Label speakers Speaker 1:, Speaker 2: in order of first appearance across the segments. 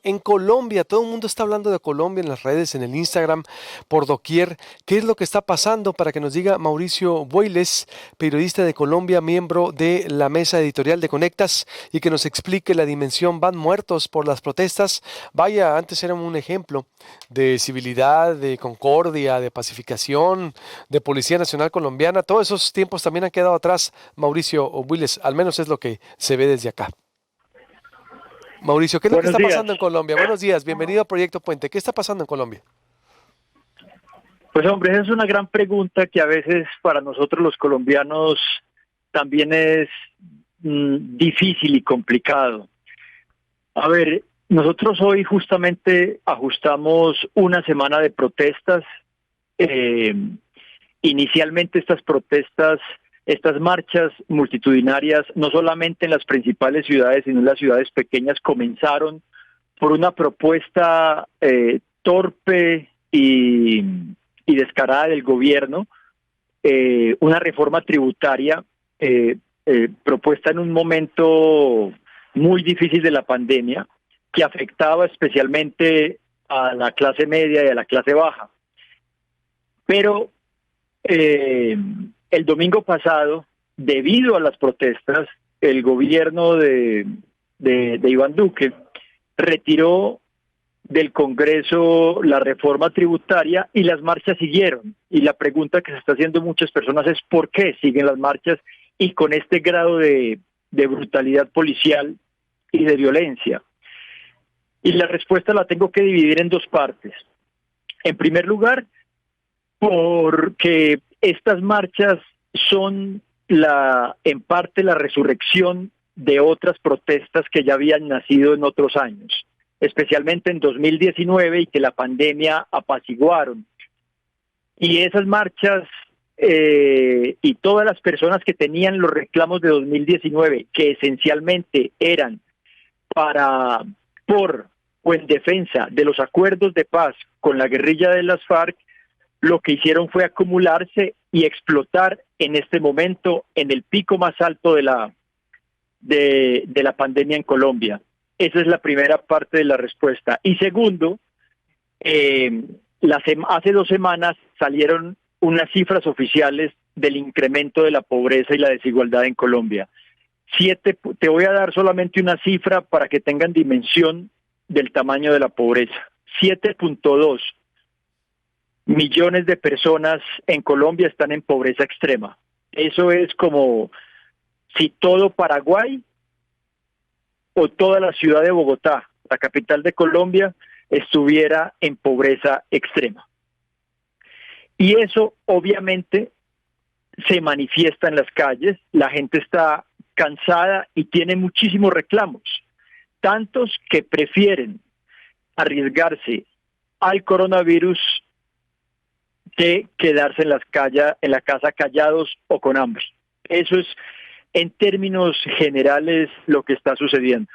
Speaker 1: En Colombia, todo el mundo está hablando de Colombia en las redes, en el Instagram, por doquier. ¿Qué es lo que está pasando? Para que nos diga Mauricio Boiles, periodista de Colombia, miembro de la mesa editorial de Conectas, y que nos explique la dimensión. Van muertos por las protestas. Vaya, antes era un ejemplo de civilidad, de concordia, de pacificación, de Policía Nacional Colombiana. Todos esos tiempos también han quedado atrás, Mauricio Boiles, al menos es lo que se ve desde acá. Mauricio, ¿qué es lo que
Speaker 2: Buenos
Speaker 1: está
Speaker 2: días.
Speaker 1: pasando en Colombia? Buenos días, bienvenido a Proyecto Puente. ¿Qué está pasando en Colombia?
Speaker 2: Pues hombre, esa es una gran pregunta que a veces para nosotros los colombianos también es difícil y complicado. A ver, nosotros hoy justamente ajustamos una semana de protestas. Eh, Inicialmente estas protestas, estas marchas multitudinarias, no solamente en las principales ciudades, sino en las ciudades pequeñas, comenzaron por una propuesta torpe y descarada del gobierno, una reforma tributaria propuesta en un momento muy difícil de la pandemia, que afectaba especialmente a la clase media y a la clase baja. Pero el domingo pasado, debido a las protestas, el gobierno de Iván Duque retiró del Congreso la reforma tributaria y las marchas siguieron. Y la pregunta que se está haciendo muchas personas es ¿por qué siguen las marchas y con este grado de brutalidad policial y de violencia? Y la respuesta la tengo que dividir en dos partes. En primer lugar, porque estas marchas son en parte la resurrección de otras protestas que ya habían nacido en otros años, especialmente en 2019 y que la pandemia apaciguaron. Y esas marchas y todas las personas que tenían los reclamos de 2019, que esencialmente eran por o en defensa de los acuerdos de paz con la guerrilla de las FARC, lo que hicieron fue acumularse y explotar en este momento en el pico más alto de la pandemia en Colombia. Esa es la primera parte de la respuesta. Y segundo, hace 2 semanas salieron unas cifras oficiales del incremento de la pobreza y la desigualdad en Colombia. Te voy a dar solamente una cifra para que tengan dimensión del tamaño de la pobreza. 7.2 millones de personas en Colombia están en pobreza extrema. Eso es como si todo Paraguay o toda la ciudad de Bogotá, la capital de Colombia, estuviera en pobreza extrema. Y eso obviamente se manifiesta en las calles, la gente está cansada y tiene muchísimos reclamos, tantos que prefieren arriesgarse al coronavirus que quedarse en la casa callados o con hambre. Eso es, en términos generales, lo que está sucediendo.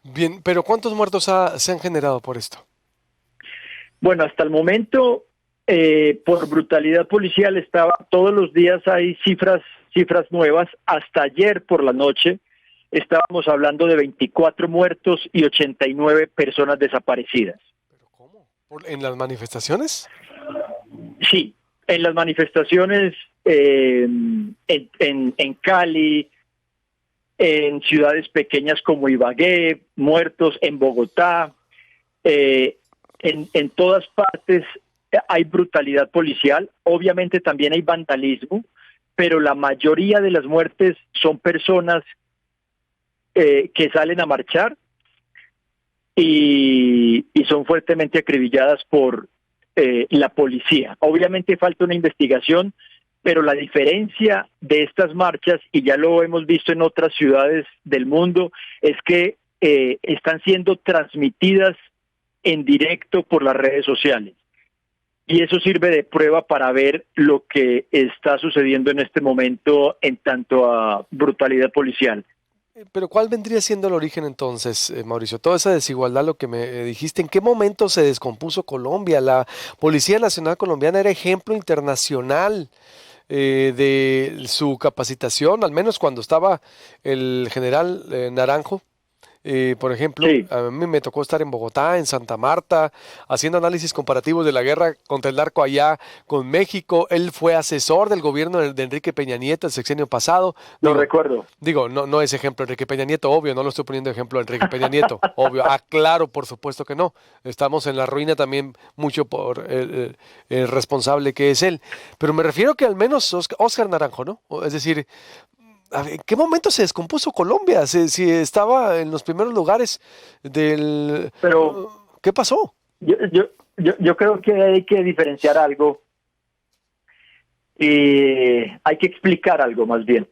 Speaker 1: Bien, pero ¿cuántos muertos se han generado por esto?
Speaker 2: Bueno, hasta el momento, por brutalidad policial, todos los días hay cifras nuevas. Hasta ayer por la noche estábamos hablando de 24 muertos y 89 personas desaparecidas.
Speaker 1: ¿Pero cómo? ¿En las manifestaciones?
Speaker 2: Sí, en las manifestaciones en Cali, en ciudades pequeñas como Ibagué, muertos en Bogotá, en todas partes hay brutalidad policial, obviamente también hay vandalismo, pero la mayoría de las muertes son personas que salen a marchar y son fuertemente acribilladas por la policía. Obviamente falta una investigación, pero la diferencia de estas marchas, y ya lo hemos visto en otras ciudades del mundo, es que están siendo transmitidas en directo por las redes sociales. Y eso sirve de prueba para ver lo que está sucediendo en este momento en tanto a brutalidad policial.
Speaker 1: Pero ¿cuál vendría siendo el origen entonces, Mauricio? Toda esa desigualdad, lo que me dijiste, ¿en qué momento se descompuso Colombia? La Policía Nacional Colombiana era ejemplo internacional de su capacitación, al menos cuando estaba el general Naranjo, Por ejemplo,
Speaker 2: Sí,
Speaker 1: a mí me tocó estar en Bogotá, en Santa Marta, haciendo análisis comparativos de la guerra contra el narco allá con México. Él fue asesor del gobierno de Enrique Peña Nieto el sexenio pasado.
Speaker 2: lo
Speaker 1: Digo,
Speaker 2: recuerdo.
Speaker 1: no, no es ejemplo Enrique Peña Nieto, obvio, no lo estoy poniendo de ejemplo a Enrique Peña Nieto, obvio. Ah, claro, por supuesto que no. Estamos en la ruina también mucho por el responsable que es él. Pero me refiero que al menos Oscar Naranjo, ¿no? Es decir, a ver, ¿en qué momento se descompuso Colombia? Si estaba en los primeros lugares del...
Speaker 2: Pero
Speaker 1: ¿Qué pasó?
Speaker 2: yo creo que hay que diferenciar algo y hay que explicar algo más bien.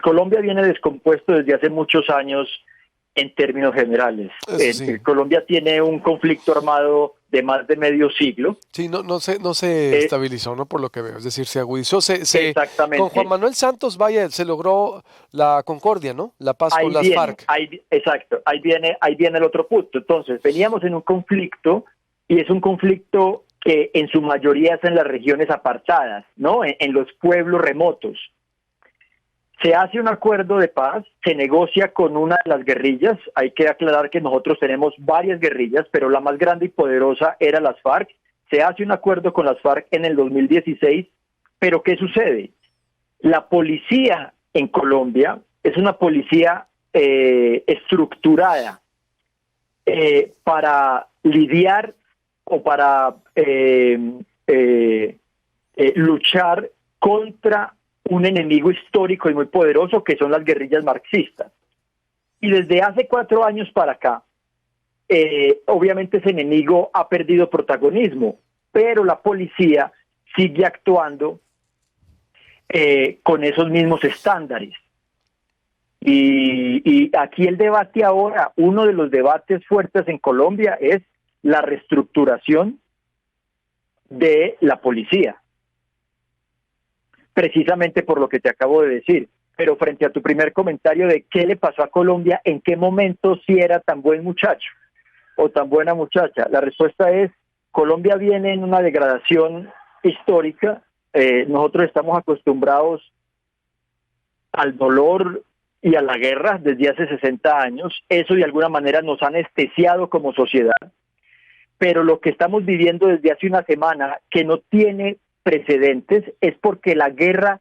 Speaker 2: Colombia viene descompuesto desde hace muchos años en términos generales.
Speaker 1: Eso sí.
Speaker 2: Colombia tiene un conflicto armado de más de medio siglo.
Speaker 1: Sí, no se
Speaker 2: Eh,
Speaker 1: estabilizó, ¿no? Por lo que veo. Es decir, se agudizó. Con Juan
Speaker 2: exactamente.
Speaker 1: Manuel Santos, vaya, se logró la concordia, ¿no? La paz con las FARC.
Speaker 2: Exacto, ahí viene el otro punto. Entonces, veníamos en un conflicto y es un conflicto que en su mayoría es en las regiones apartadas, ¿no? En los pueblos remotos. Se hace un acuerdo de paz, se negocia con una de las guerrillas. Hay que aclarar que nosotros tenemos varias guerrillas, pero la más grande y poderosa era las FARC. Se hace un acuerdo con las FARC en el 2016, pero ¿qué sucede? La policía en Colombia es una policía estructurada para lidiar o para luchar contra un enemigo histórico y muy poderoso que son las guerrillas marxistas. Y desde hace 4 años para acá, obviamente ese enemigo ha perdido protagonismo, pero la policía sigue actuando con esos mismos estándares. Y aquí el debate ahora, uno de los debates fuertes en Colombia es la reestructuración de la policía, precisamente por lo que te acabo de decir. Pero frente a tu primer comentario de qué le pasó a Colombia, en qué momento si era tan buen muchacho o tan buena muchacha, la respuesta es: Colombia viene en una degradación histórica. Nosotros estamos acostumbrados al dolor y a la guerra desde hace 60 años. Eso de alguna manera nos ha anestesiado como sociedad. Pero lo que estamos viviendo desde hace una semana, que no tiene precedentes, es porque la guerra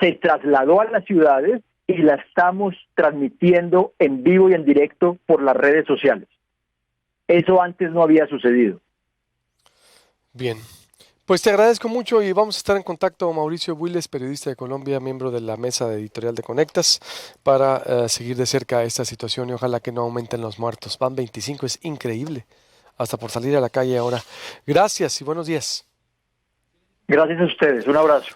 Speaker 2: se trasladó a las ciudades y la estamos transmitiendo en vivo y en directo por las redes sociales. Eso antes no había sucedido.
Speaker 1: Bien. Pues te agradezco mucho y vamos a estar en contacto. Mauricio Builes, periodista de Colombia, miembro de la mesa de editorial de Conectas, para seguir de cerca esta situación y ojalá que no aumenten los muertos. Van 25, es increíble. Hasta por salir a la calle ahora. Gracias y buenos días.
Speaker 2: Gracias a ustedes. Un abrazo.